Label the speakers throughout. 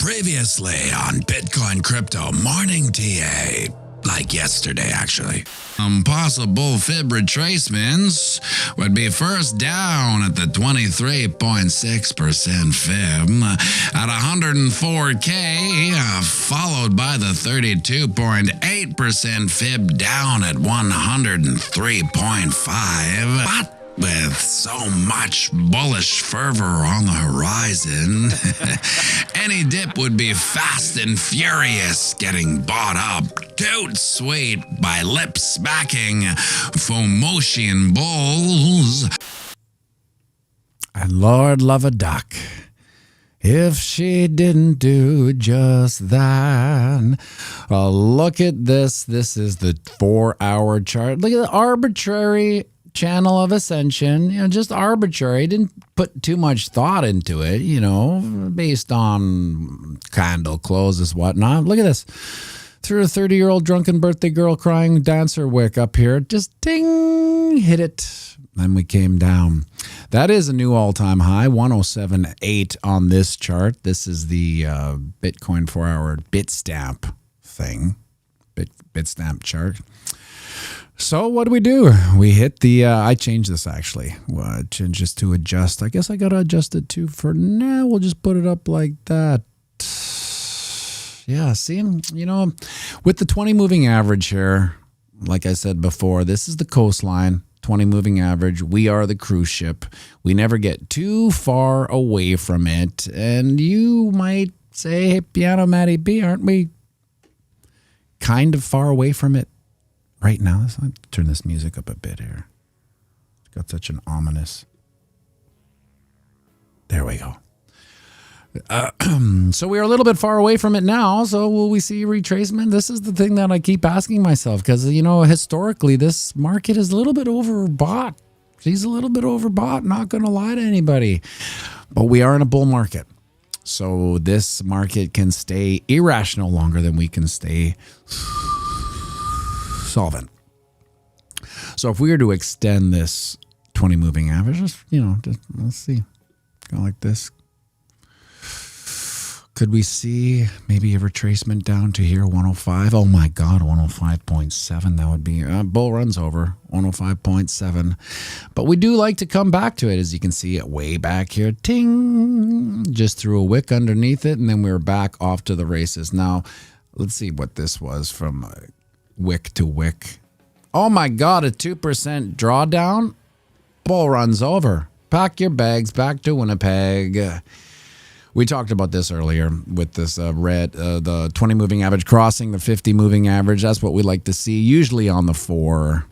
Speaker 1: Previously on Bitcoin Crypto Morning TA, like yesterday actually. Possible fib retracements would be first down at the 23.6% fib at 104K, followed by the 32.8% fib down at 103.5. But with so much bullish fervor on the horizon, any dip would be fast and furious, getting bought up toot sweet by lip-smacking Fomoshian bulls.
Speaker 2: And Lord love a duck if she didn't do just that. Look at this. This is the 4-hour chart. Look at the arbitrary channel of ascension, just arbitrary. Didn't put too much thought into it, based on candle closes, whatnot. Look at this. Threw a 30-year-old drunken birthday girl crying dancer wick up here. Just ding, hit it. Then we came down. That is a new all-time high, 107.8 on this chart. This is the Bitcoin 4-hour Bitstamp thing, Bitstamp chart. So what do? We hit the, I changed this actually, just to adjust. I guess I got to adjust it too for now. We'll just put it up like that. Yeah, see, with the 20 moving average here, like I said before, this is the coastline, 20 moving average. We are the cruise ship. We never get too far away from it. And you might say, hey, pianomattyb, aren't we kind of far away from it right now? Let's turn this music up a bit here. It's got such an ominous. There we go. So we are a little bit far away from it now. So will we see retracement? This is the thing that I keep asking myself because, historically, this market is a little bit overbought. She's a little bit overbought, not going to lie to anybody. But we are in a bull market. So this market can stay irrational longer than we can stay solvent. So if we were to extend this 20 moving average, just let's see, go like this. Could we see maybe a retracement down to here, 105? Oh my God, 105.7. That would be, bull runs over, 105.7. But we do like to come back to it, as you can see it way back here. Ting! Just threw a wick underneath it, and then we were back off to the races. Now, let's see what this was from wick to wick. Oh my God, a 2% drawdown. Bull runs over. Pack your bags back to Winnipeg. We talked about this earlier with this the 20 moving average crossing the 50 moving average. That's what we like to see, usually on the 4.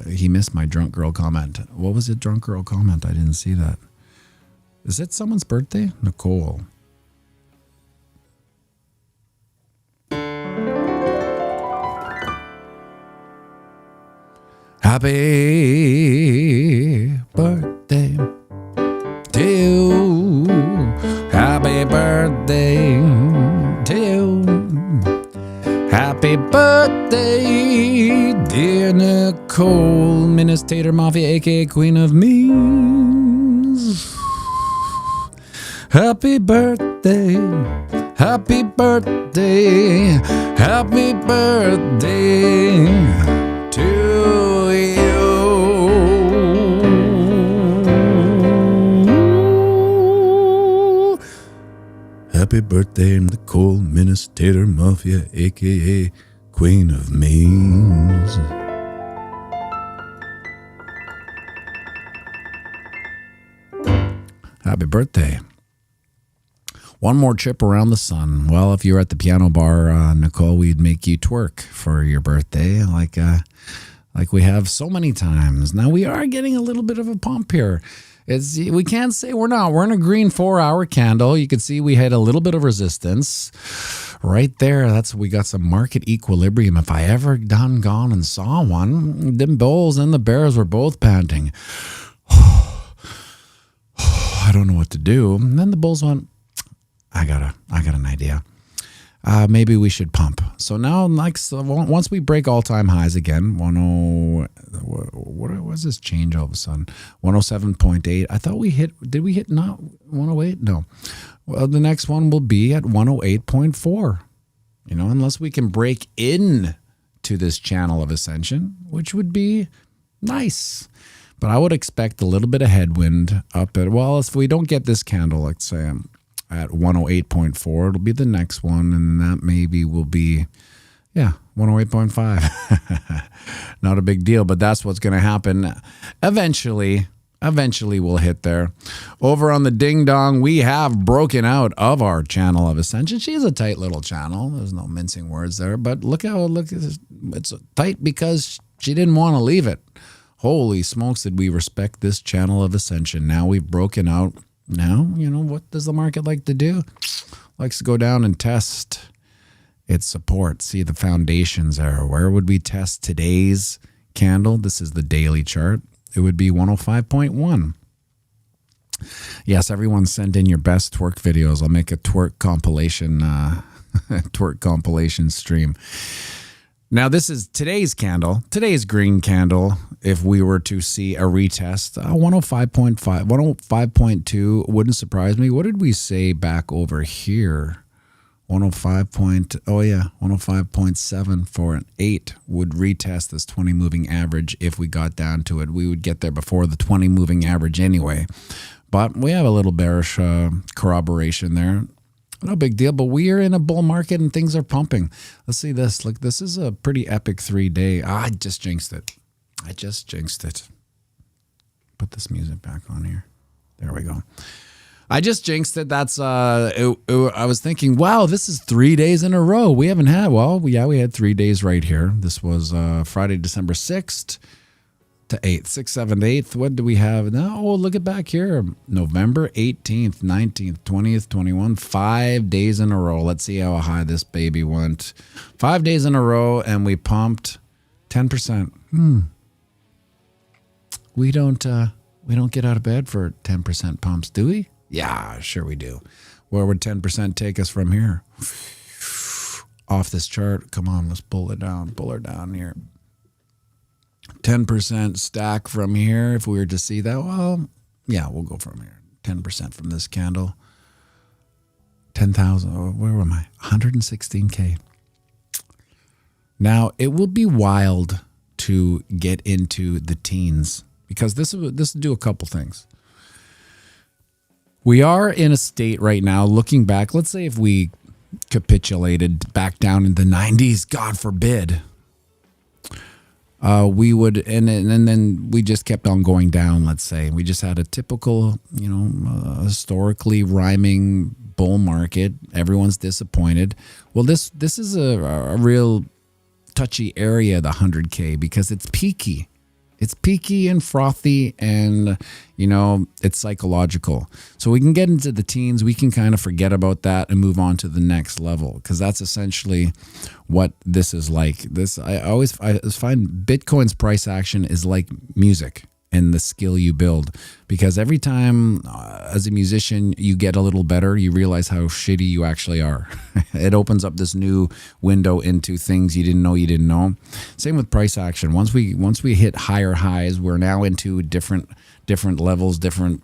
Speaker 2: He missed my drunk girl comment. What was it, drunk girl comment? I didn't see that. Is it someone's birthday? Nicole. Happy birthday to you. Happy birthday to you. Happy birthday, dear Nicole, Minister Mafia, aka Queen of Memes. Happy birthday, happy birthday, happy birthday to you. Happy birthday, Nicole, Minister Mafia, aka Queen of Memes. Happy birthday. One more trip around the sun. Well, if you're at the piano bar, Nicole, we'd make you twerk for your birthday, like we have so many times. Now, we are getting a little bit of a pump here. We can't say we're not. We're in a green 4-hour candle. You can see we had a little bit of resistance right there. We got some market equilibrium. If I ever gone and saw one, them bulls and the bears were both panting. I don't know what to do. And then the bulls went, I got an idea. maybe we should pump. So now, once we break all-time highs again, what was this change all of a sudden? 107.8. I thought we hit, did we hit not 108? No. Well, the next one will be at 108.4. Unless we can break in to this channel of ascension, which would be nice. But I would expect a little bit of headwind up at, well, if we don't get this candle, let's say at 108.4, it'll be the next one, and that maybe will be, 108.5. Not a big deal, but that's what's going to happen. Eventually we'll hit there. Over on the Ding Dong, we have broken out of our channel of ascension. She's a tight little channel. There's no mincing words there, but look at this. It's tight because she didn't want to leave it. Holy smokes, did we respect this channel of ascension. Now we've broken out. Now, what does the market like to do? Likes to go down and test its support. See the foundations there. Where would we test today's candle? This is the daily chart. It would be 105.1. Yes, everyone send in your best twerk videos. I'll make a twerk compilation stream. Now, this is today's candle, today's green candle. If we were to see a retest, 105.5, 105.2 wouldn't surprise me. What did we say back over here? 105.7 for an 8 would retest this 20 moving average. If we got down to it, we would get there before the 20 moving average anyway. But we have a little bearish corroboration there. No big deal, but we are in a bull market and things are pumping. Let's see this. Look, this is a pretty epic 3-day. I just jinxed it. Put this music back on here. There we go. I just jinxed it. That's I was thinking, wow, this is 3 days in a row. We haven't had, we had 3 days right here. This was Friday, December 6th to 8th, 6th, 7th, 8th. What do we have now? Oh, look at back here. November 18th, 19th, 20th, 21, 5 days in a row. Let's see how high this baby went. 5 days in a row, and we pumped 10%. We don't get out of bed for 10% pumps, do we? Yeah, sure we do. Where would 10% take us from here? Off this chart. Come on, let's pull it down. Pull her down here. 10% stack from here. If we were to see that, well, yeah, we'll go from here. 10% from this candle. 10,000. Oh, where am I? 116K. Now, it will be wild to get into the teens because this will do a couple things. We are in a state right now, looking back, let's say if we capitulated back down in the 90s, God forbid, we would, and then we just kept on going down, let's say. We just had a typical, historically rhyming bull market. Everyone's disappointed. Well, this is a real touchy area, the 100K, because it's peaky. It's peaky and frothy and, it's psychological. So we can get into the teens. We can kind of forget about that and move on to the next level because that's essentially what this is like. I always find Bitcoin's price action is like music and the skill you build, because every time as a musician you get a little better, you realize how shitty you actually are. It opens up this new window into things you didn't know. Same with price action. Once we hit higher highs, we're now into different levels, different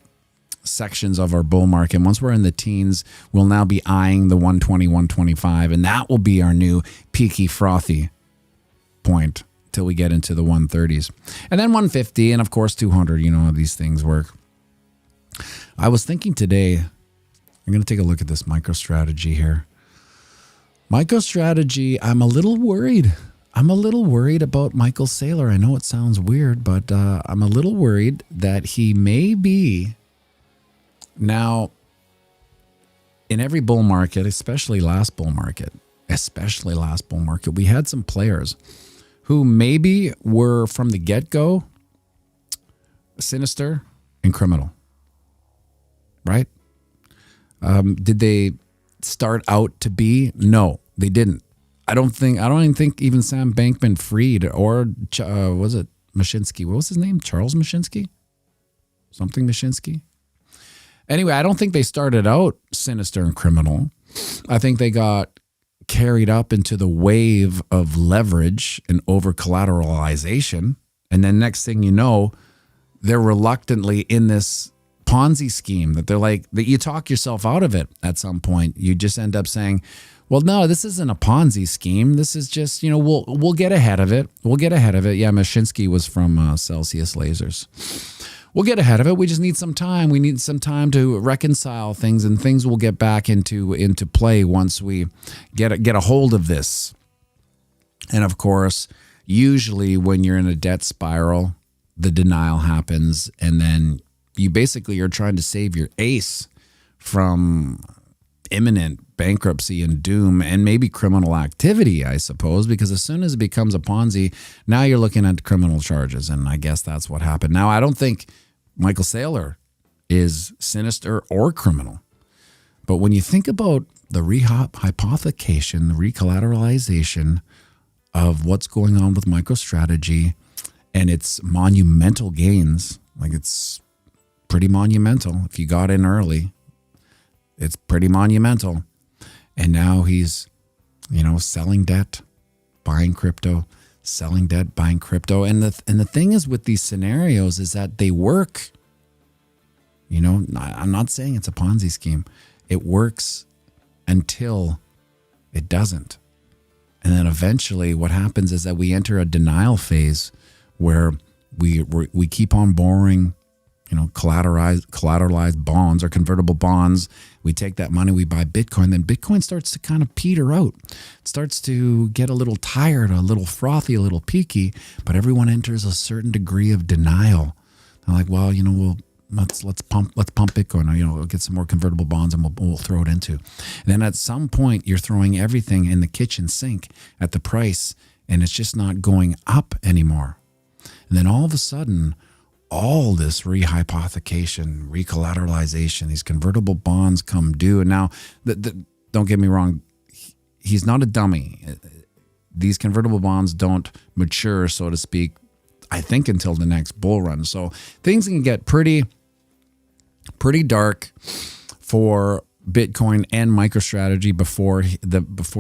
Speaker 2: sections of our bull market. Once we're in the teens, we'll now be eyeing the 120, 125, and that will be our new peaky frothy point till we get into the 130s. And then 150, and of course 200, how these things work. I was thinking today, I'm going to take a look at this MicroStrategy here. MicroStrategy, I'm a little worried. I'm a little worried about Michael Saylor. I know it sounds weird, but I'm a little worried that he may be now in every bull market, especially last bull market, we had some players who maybe were from the get-go sinister and criminal, right? Did they start out to be? No, they didn't. I don't even think even Sam Bankman-Fried or was it Mashinsky? What was his name? Charles Mashinsky? Something Mashinsky? Anyway, I don't think they started out sinister and criminal. I think they got carried up into the wave of leverage and over collateralization. And then next thing you know, they're reluctantly in this Ponzi scheme that they're like, that you talk yourself out of it at some point. You just end up saying, well, no, this isn't a Ponzi scheme. This is just, we'll get ahead of it. We'll get ahead of it. Yeah, Mashinsky was from Celsius Lasers. We'll get ahead of it. We just need some time. We need some time to reconcile things, and things will get back into play once we get a hold of this. And of course, usually when you're in a debt spiral, the denial happens, and then you basically are trying to save your ace from imminent bankruptcy and doom and maybe criminal activity, I suppose, because as soon as it becomes a Ponzi, now you're looking at criminal charges, and I guess that's what happened. Now, I don't think Michael Saylor is sinister or criminal, but when you think about the rehypothecation, the recollateralization of what's going on with MicroStrategy and its monumental gains, like it's pretty monumental. If you got in early, it's pretty monumental. And now he's, selling debt, buying crypto, selling debt, buying crypto. And the thing is with these scenarios is that they work. I'm not saying it's a Ponzi scheme. It works until it doesn't. And then eventually what happens is that we enter a denial phase where we keep on borrowing, collateralized bonds or convertible bonds. We take that money, we buy Bitcoin, then Bitcoin starts to kind of peter out. It starts to get a little tired, a little frothy, a little peaky, but everyone enters a certain degree of denial. They're like, well, let's pump Bitcoin, or, we'll get some more convertible bonds and we'll throw it into. And then at some point you're throwing everything in the kitchen sink at the price, and it's just not going up anymore. And then all of a sudden, all this rehypothecation, recollateralization, these convertible bonds come due. And now, don't get me wrong, he's not a dummy. These convertible bonds don't mature, so to speak, I think until the next bull run. So things can get pretty dark for Bitcoin and MicroStrategy before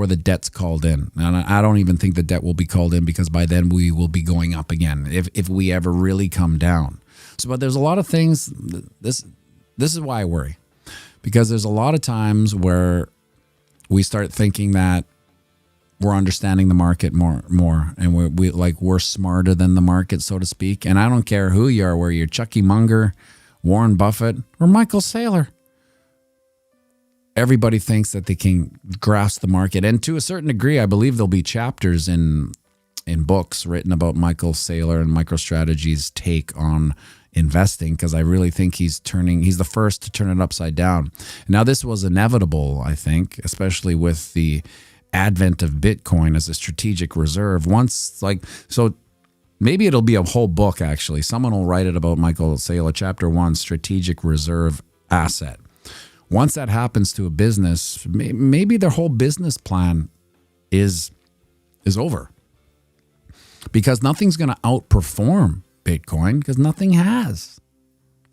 Speaker 2: the debt's called in. And I don't even think the debt will be called in, because by then we will be going up again if we ever really come down. So, but there's a lot of things. This is why I worry, because there's a lot of times where we start thinking that we're understanding the market more, and we're smarter than the market, so to speak. And I don't care who you are, whether you're Chucky Munger, Warren Buffett, or Michael Saylor. Everybody thinks that they can grasp the market, and to a certain degree, I believe there'll be chapters in books written about Michael Saylor and MicroStrategy's take on investing, because I really think he's the first to turn it upside down. Now, this was inevitable, I think, especially with the advent of Bitcoin as a strategic reserve. So maybe it'll be a whole book, actually. Someone will write it about Michael Saylor, Chapter 1, Strategic Reserve Asset. Once that happens to a business, maybe their whole business plan is over, because nothing's going to outperform Bitcoin, because nothing has.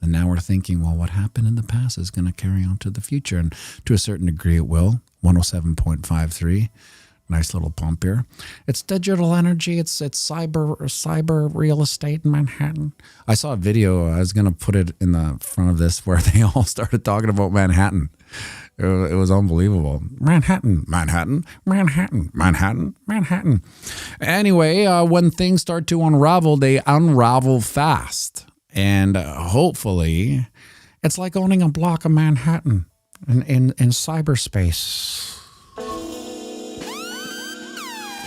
Speaker 2: And now we're thinking, well, what happened in the past is going to carry on to the future. And to a certain degree, it will. 107.53. Nice little pump here. It's digital energy. It's cyber real estate in Manhattan. I saw a video. I was going to put it in the front of this where they all started talking about Manhattan. It was unbelievable. Manhattan. Anyway, when things start to unravel, they unravel fast. And hopefully, it's like owning a block of Manhattan in cyberspace.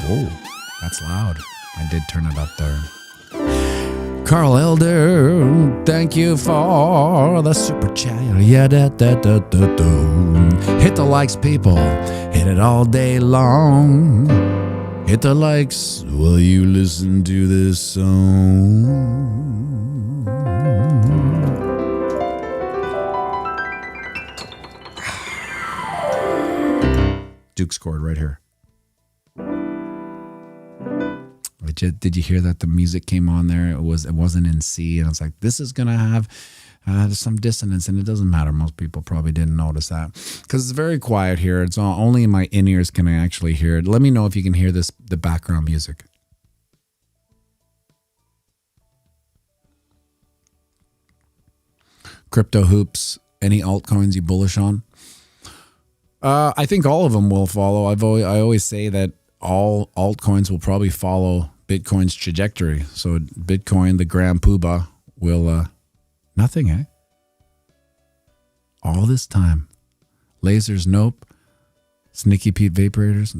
Speaker 2: Whoa, that's loud. I did turn it up there. Carl Elder, thank you for the super chat. Yeah, Hit the likes, people. Hit it all day long. Hit the likes while you listen to this song. Duke's chord right here. Did you hear that the music came on there? It wasn't in C, and I was like, this is gonna have There's some dissonance, and it doesn't matter. Most people probably didn't notice that because it's very quiet here. It's only in my in-ears can I actually hear it. Let me know if you can hear the background music. Crypto hoops, any altcoins you bullish on? I think all of them will follow. I always say that all altcoins will probably follow Bitcoin's trajectory. So Bitcoin, the Grand Poobah, will nothing, eh? All this time. Lasers, nope. Sneaky Pete vaporizers,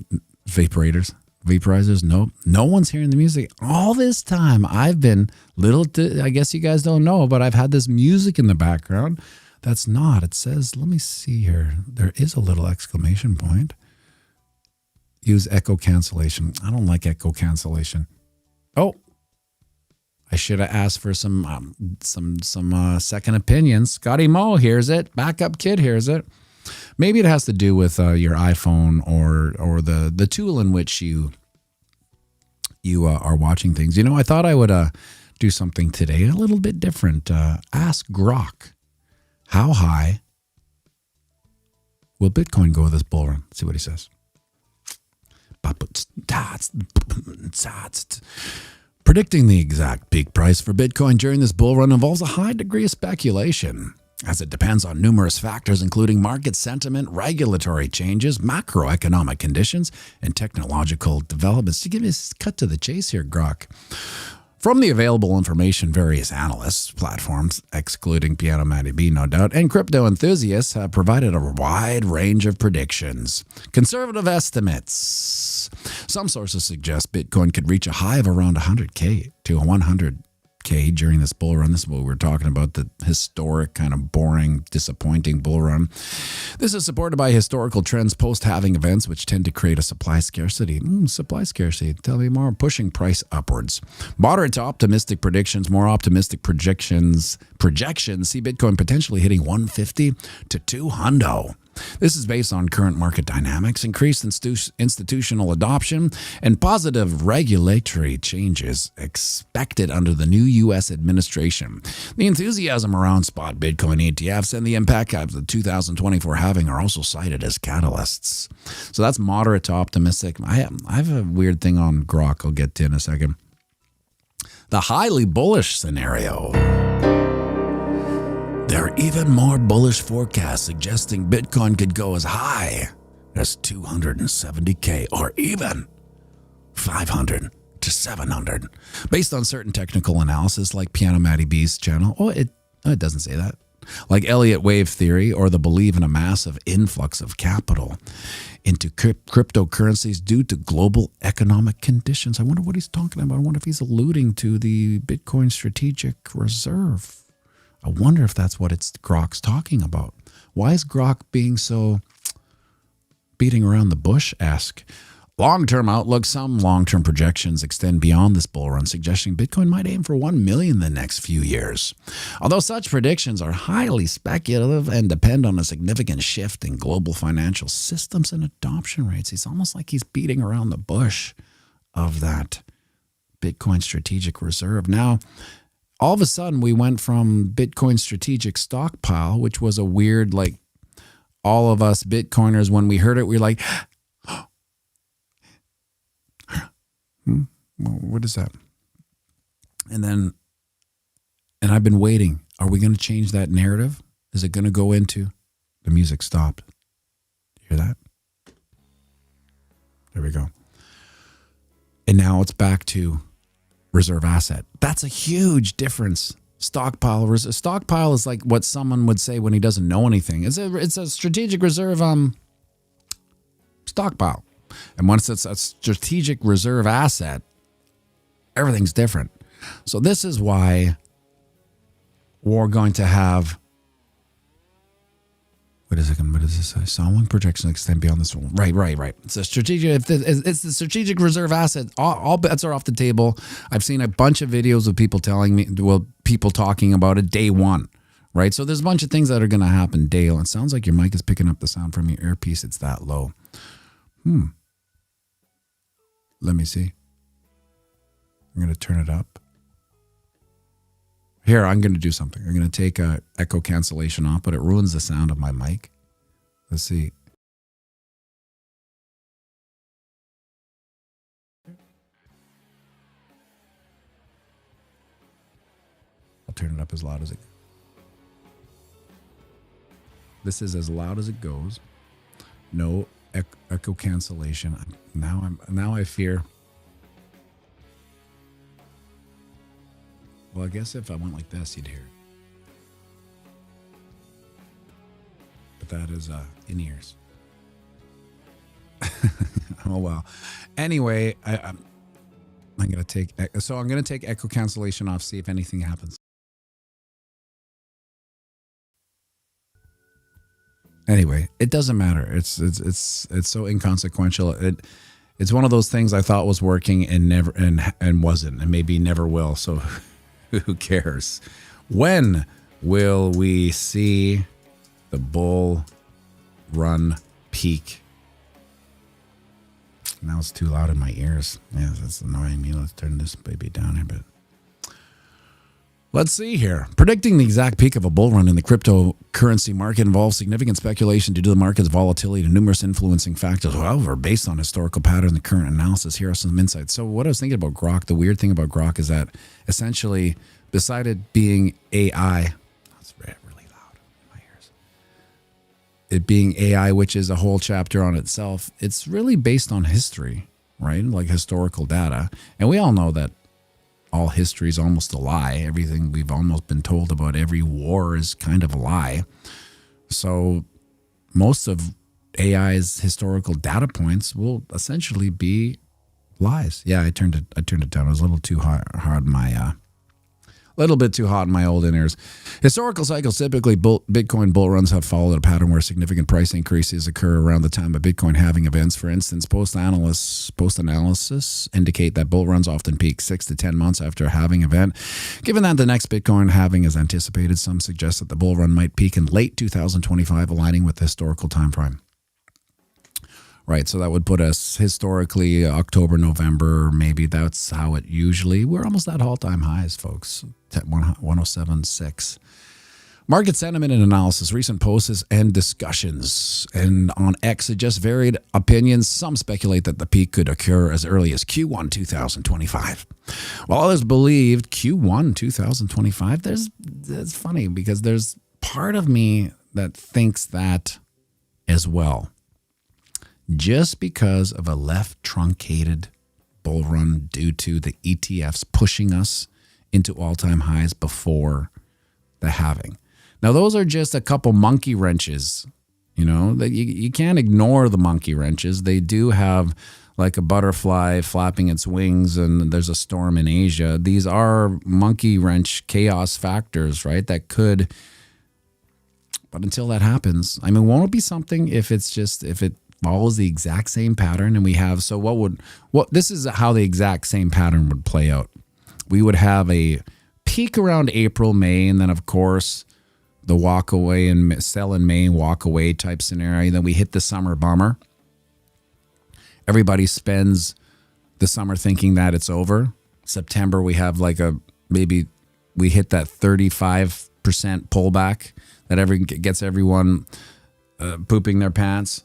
Speaker 2: nope. No one's hearing the music. All this time, I've been I guess you guys don't know, but I've had this music in the background. That's not. It says, let me see here. There is a little exclamation point. Use echo cancellation. I don't like echo cancellation. Oh, I should have asked for some second opinions. Scotty Mo hears it. Backup Kid hears it. Maybe it has to do with your iPhone or the tool in which you are watching things. You know, I thought I would do something today a little bit different. Ask Grok, how high will Bitcoin go this bull run? Let's see what he says. Predicting the exact peak price for Bitcoin during this bull run involves a high degree of speculation, as it depends on numerous factors including market sentiment, regulatory changes, macroeconomic conditions, and technological developments. To give me a cut to the chase here, Grok. From the available information, various analysts, platforms, excluding pianomattyb, no doubt, and crypto enthusiasts have provided a wide range of predictions. Conservative estimates. Some sources suggest Bitcoin could reach a high of around 100K to 100K during this bull run. This is what we were talking about, the historic, kind of boring, disappointing bull run. This is supported by historical trends post-halving events, which tend to create a supply scarcity. Supply scarcity, tell me more. Pushing price upwards. Moderate to optimistic predictions, more optimistic projections see Bitcoin potentially hitting 150 to 200. This is based on current market dynamics, increased institutional adoption, and positive regulatory changes expected under the new U.S. administration. The enthusiasm around spot Bitcoin ETFs and the impact of the 2024 halving are also cited as catalysts. So that's moderate to optimistic. I have a weird thing on Grok I'll get to in a second. The highly bullish scenario. There are even more bullish forecasts suggesting Bitcoin could go as high as 270K or even 500 to 700, based on certain technical analysis like pianomattyb's channel. Oh, it doesn't say that. Like Elliott wave theory or the belief in a massive influx of capital into cryptocurrencies due to global economic conditions. I wonder what he's talking about. I wonder if he's alluding to the Bitcoin strategic reserve. I wonder if that's what Grok's talking about. Why is Grok being so beating around the bush-esque? Long-term outlook. Some long-term projections extend beyond this bull run, suggesting Bitcoin might aim for 1 million in the next few years. Although such predictions are highly speculative and depend on a significant shift in global financial systems and adoption rates, it's almost like he's beating around the bush of that Bitcoin strategic reserve. Now, all of a sudden, we went from Bitcoin strategic stockpile, which was a weird, like, all of us Bitcoiners, when we heard it, we were like, what is that? And I've been waiting. Are we going to change that narrative? Is it going to go into the music stopped? You hear that? There we go. And now it's back to reserve asset. That's a huge difference. Stockpile is like what someone would say when he doesn't know anything. It's a strategic reserve stockpile. And once it's a strategic reserve asset, everything's different. So this is why we're going to have, what is this say? Sawing projections extend beyond this one. Right. It's a strategic. It's the strategic reserve asset. All bets are off the table. I've seen a bunch of videos of people people talking about it day one, right? So there's a bunch of things that are going to happen day one. It sounds like your mic is picking up the sound from your earpiece. It's that low. Let me see. I'm going to turn it up. Here, I'm going to do something. I'm going to take echo cancellation off, but it ruins the sound of my mic. Let's see. I'll turn it up as loud as it. This is as loud as it goes. No echo cancellation. Now I fear. Well, I guess if I went like this, you'd hear it. But that is in ears. Oh well. Anyway, I'm gonna take echo cancellation off. See if anything happens. Anyway, it doesn't matter. It's so inconsequential. It's one of those things I thought was working and wasn't, and maybe never will. So who cares? When will we see the bull run peak? Now it's too loud in my ears. Yeah, that's annoying me. Let's turn this baby down a bit. Let's see here. Predicting the exact peak of a bull run in the cryptocurrency market involves significant speculation due to the market's volatility and numerous influencing factors. However, based on historical pattern and the current analysis, here are some insights. So what I was thinking about Grok, the weird thing about Grok is that essentially, besides it being AI, that's really loud in my ears. It being AI, which is a whole chapter on itself, it's really based on history, right? Like historical data. And we all know that all history is almost a lie. Everything we've almost been told about every war is kind of a lie. So most of AI's historical data points will essentially be lies. Yeah, I turned it down. It was a little too hard my little bit too hot in my old ears. Historical cycles, typically Bitcoin bull runs have followed a pattern where significant price increases occur around the time of Bitcoin halving events. For instance, post-analysis indicate that bull runs often peak 6 to 10 months after a halving event. Given that the next Bitcoin halving is anticipated, some suggest that the bull run might peak in late 2025, aligning with the historical time frame. Right, so that would put us historically October, November, maybe that's how it usually, we're almost at all-time highs, folks, at 107.6. Market sentiment and analysis, recent posts and discussions. And on X, it just varied opinions. Some speculate that the peak could occur as early as Q1 2025. While others believed Q1 2025, it's funny because there's part of me that thinks that as well. Just because of a left truncated bull run due to the ETFs pushing us into all-time highs before the halving. Now, those are just a couple monkey wrenches, you know, that you can't ignore the monkey wrenches. They do have like a butterfly flapping its wings and there's a storm in Asia. These are monkey wrench chaos factors, right? That could, but until that happens, I mean, won't it be something if it follows the exact same pattern and we have, so this is how the exact same pattern would play out. We would have a peak around April, May, and then of course the walk away and sell in May, walk away type scenario. Then we hit the summer bummer. Everybody spends the summer thinking that it's over. September, we have maybe we hit that 35% pullback that gets everyone pooping their pants.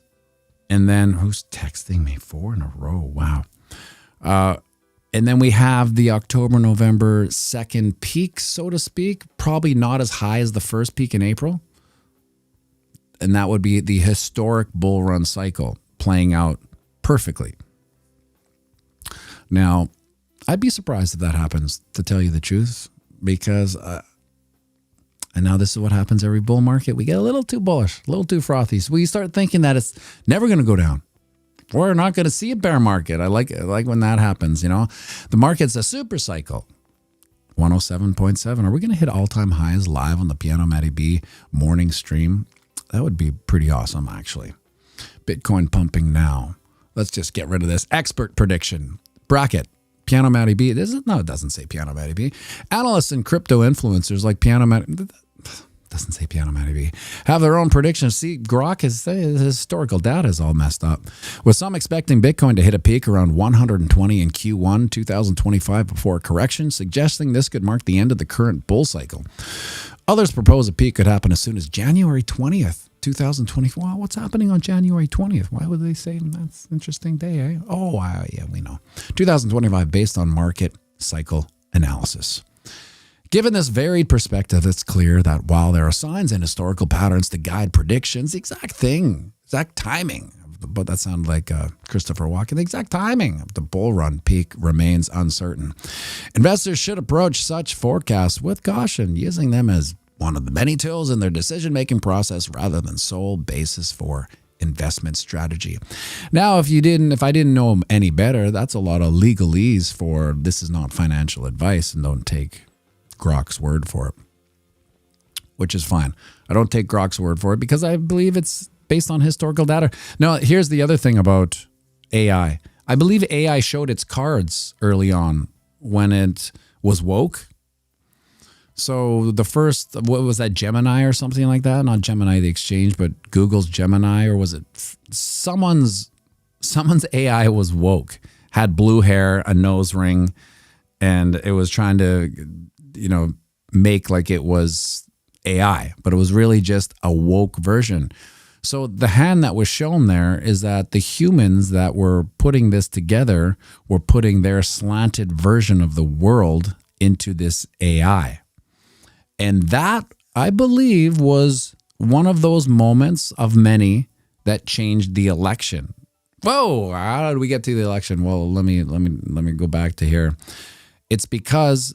Speaker 2: And then, who's texting me? 4 in a row. Wow. And then we have the October, November second peak, so to speak. Probably not as high as the first peak in April. And that would be the historic bull run cycle playing out perfectly. Now, I'd be surprised if that happens, to tell you the truth, because and now this is what happens every bull market. We get a little too bullish, a little too frothy. So we start thinking that it's never going to go down. We're not going to see a bear market. I like when that happens, you know. The market's a super cycle. 107.7. Are we going to hit all-time highs live on the pianomattyb morning stream? That would be pretty awesome, actually. Bitcoin pumping now. Let's just get rid of this. Expert prediction. Bracket. pianomattyb. No, it doesn't say pianomattyb. Analysts and crypto influencers like pianomattyb. Doesn't say pianomattyb. Have their own predictions. See, Grok his historical data is all messed up. With some expecting Bitcoin to hit a peak around 120 in Q1 2025 before a correction, suggesting this could mark the end of the current bull cycle. Others propose a peak could happen as soon as January 20th, 2024. Well, what's happening on January 20th? Why would they say that's an interesting day, eh? Oh, yeah, we know. 2025 based on market cycle analysis. Given this varied perspective, it's clear that while there are signs and historical patterns to guide predictions, the exact timing, but that sounded like Christopher Walken, the exact timing of the bull run peak remains uncertain. Investors should approach such forecasts with caution, using them as one of the many tools in their decision-making process rather than sole basis for investment strategy. Now, if I didn't know any better, that's a lot of legalese for this is not financial advice, and don't take Grok's word for it, which is fine. I don't take Grok's word for it because I believe it's based on historical data. Now, here's the other thing about AI. I believe AI showed its cards early on when it was woke. So the first, what was that, Gemini or something like that? Not Gemini, the exchange, but Google's Gemini, or was it someone's AI was woke, had blue hair, a nose ring, and it was trying to make like it was AI, but it was really just a woke version. So the hand that was shown there is that the humans that were putting this together were putting their slanted version of the world into this AI. And that, I believe, was one of those moments of many that changed the election. Whoa, how did we get to the election? Well, let me go back to here. It's because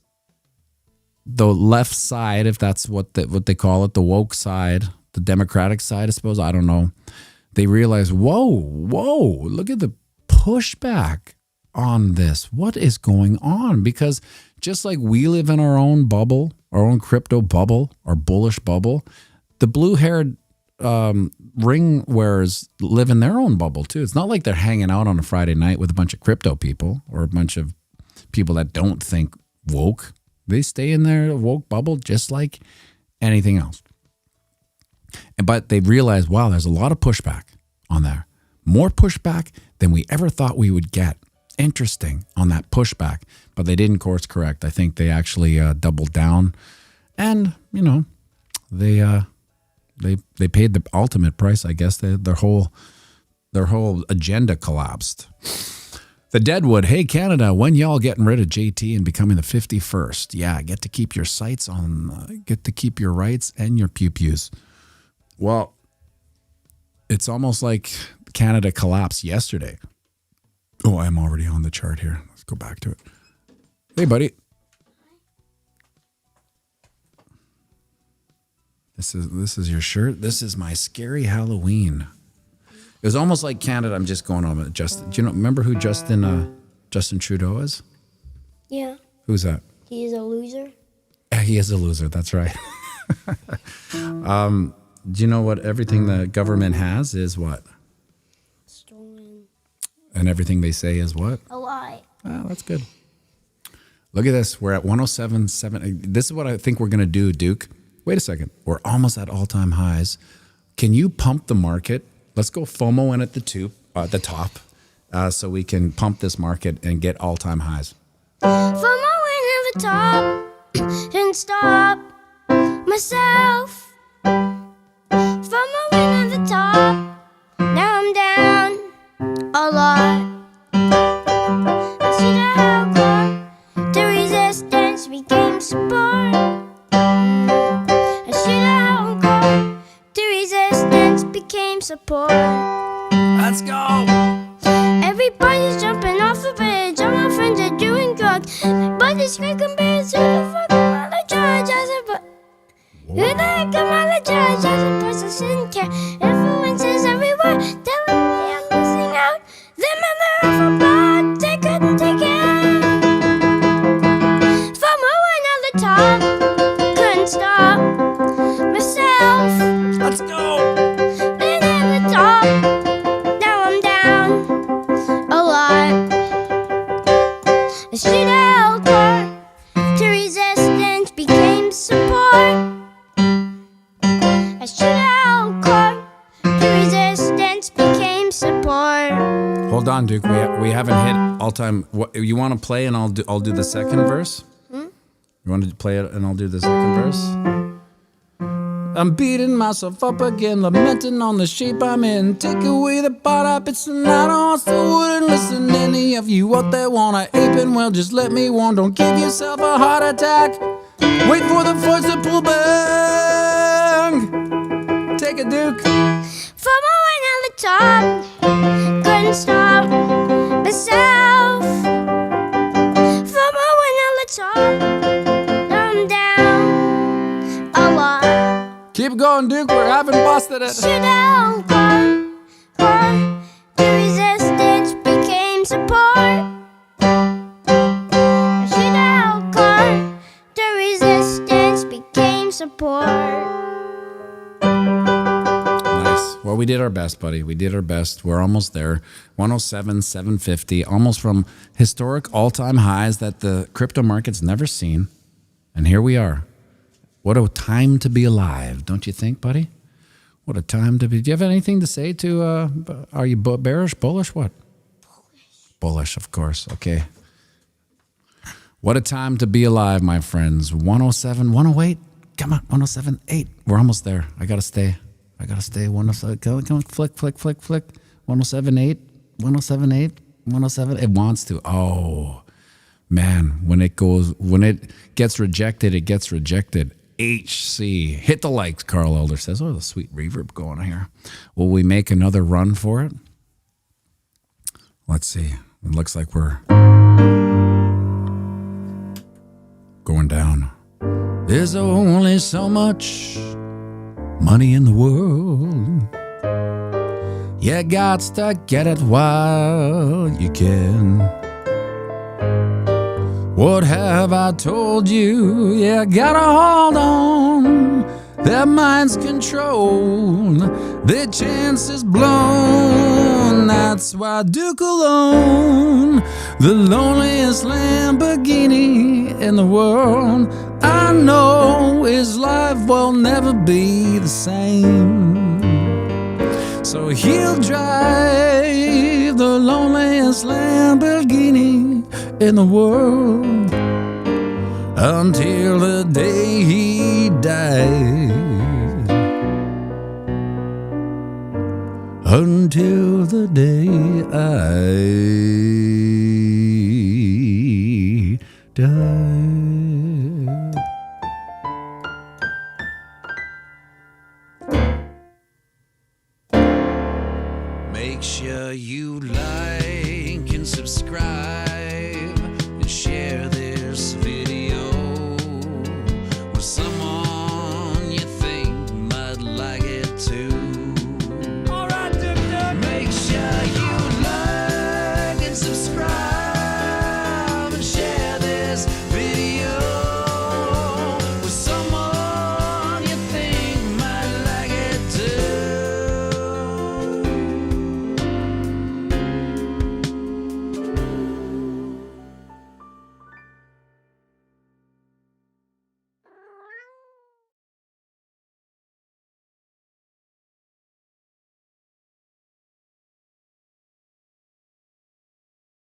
Speaker 2: the left side, if that's what they call it, the woke side, the Democratic side, I suppose, I don't know. They realize, whoa, look at the pushback on this. What is going on? Because just like we live in our own bubble, our own crypto bubble, our bullish bubble, the blue-haired ring wearers live in their own bubble too. It's not like they're hanging out on a Friday night with a bunch of crypto people or a bunch of people that don't think woke. They stay in their woke bubble just like anything else. But they realize, wow, there's a lot of pushback on there. More pushback than we ever thought we would get. Interesting on that pushback. But they didn't course correct. I think they actually doubled down. And, they paid the ultimate price, I guess. Their whole agenda collapsed. The Deadwood, hey Canada, when y'all getting rid of JT and becoming the 51st? Yeah, get to keep your sights on, get to keep your rights and your pew-pews. Well, it's almost like Canada collapsed yesterday. Oh, I'm already on the chart here. Let's go back to it. Hey, buddy. This is your shirt. This is my scary Halloween. It was almost like Canada. I'm just going on with Justin. Do you remember who Justin Trudeau is?
Speaker 3: Yeah.
Speaker 2: Who's that?
Speaker 3: He is a loser.
Speaker 2: Yeah, he is a loser. That's right. Do you know what everything the government has is what?
Speaker 3: Stolen.
Speaker 2: And everything they say is what?
Speaker 3: A lie.
Speaker 2: Oh, that's good. Look at this. We're at 107.7. This is what I think we're going to do, Duke. Wait a second. We're almost at all-time highs. Can you pump the market? Let's go FOMO in at the top, so we can pump this market and get all-time highs.
Speaker 3: FOMO in at the top. Can't stop myself. FOMO in at the top. Now I'm down a lot. I see the hardcore. The resistance became support. I see the hardcore. The resistance became support.
Speaker 2: Let's go.
Speaker 3: Everybody's jumping off a bridge. All my friends are doing drugs. But it's great compared to the fucking mother judge. Who the heck am I the judge? As a person didn't care. Influences everywhere. Telling me I'm missing out. The mother of a blood. They couldn't take it. FOMO went on the top. Couldn't stop myself.
Speaker 2: Let's go.
Speaker 3: And at the top. Now I'm down a lot. I should have held her. To resistance became support.
Speaker 2: Hold on, Duke. We haven't hit all time. What, you want to play and I'll do the second verse? You want to play it and I'll do the second verse? I'm beating myself up again, lamenting on the shape I'm in. Take away the part I bits and I don't still wouldn't listen. Any of you out there wanna ape and well, just let me warn. Don't give yourself a heart attack. Wait for the voice to pull bang. Take it, Duke.
Speaker 3: From a wing at the top, couldn't stop myself. From a wing at the top, I'm down a lot.
Speaker 2: Keep going, Duke. We haven't busted it.
Speaker 3: Shootout car, the resistance became support. Shootout car, the resistance became support.
Speaker 2: Nice. Well, we did our best, buddy. We did our best. We're almost there. 107, 750, almost from historic all-time highs that the crypto market's never seen. And here we are. What a time to be alive, don't you think, buddy? What a time to be. Do you have anything to say to, are you bearish, bullish, what? Bullish, of course. Okay. What a time to be alive, my friends. 107, 108. Come on, 107.8. We're almost there. I got to stay. 107. Come on, flick. 107.8. 107.8. 107. It wants to. Oh, man. When it gets rejected, it gets rejected. HC. Hit the likes, Carl Elder says. Oh, the sweet reverb going on here. Will we make another run for it? Let's see. It looks like we're going down. There's only so much money in the world. You got to get it while you can. What have I told you? You gotta hold on. Their minds control, their chances blown. That's why Duke alone, the loneliest Lamborghini in the world. I know his life will never be the same. So he'll drive the loneliest Lamborghini in the world until the day he dies. Until the day I die. Make sure you like and subscribe.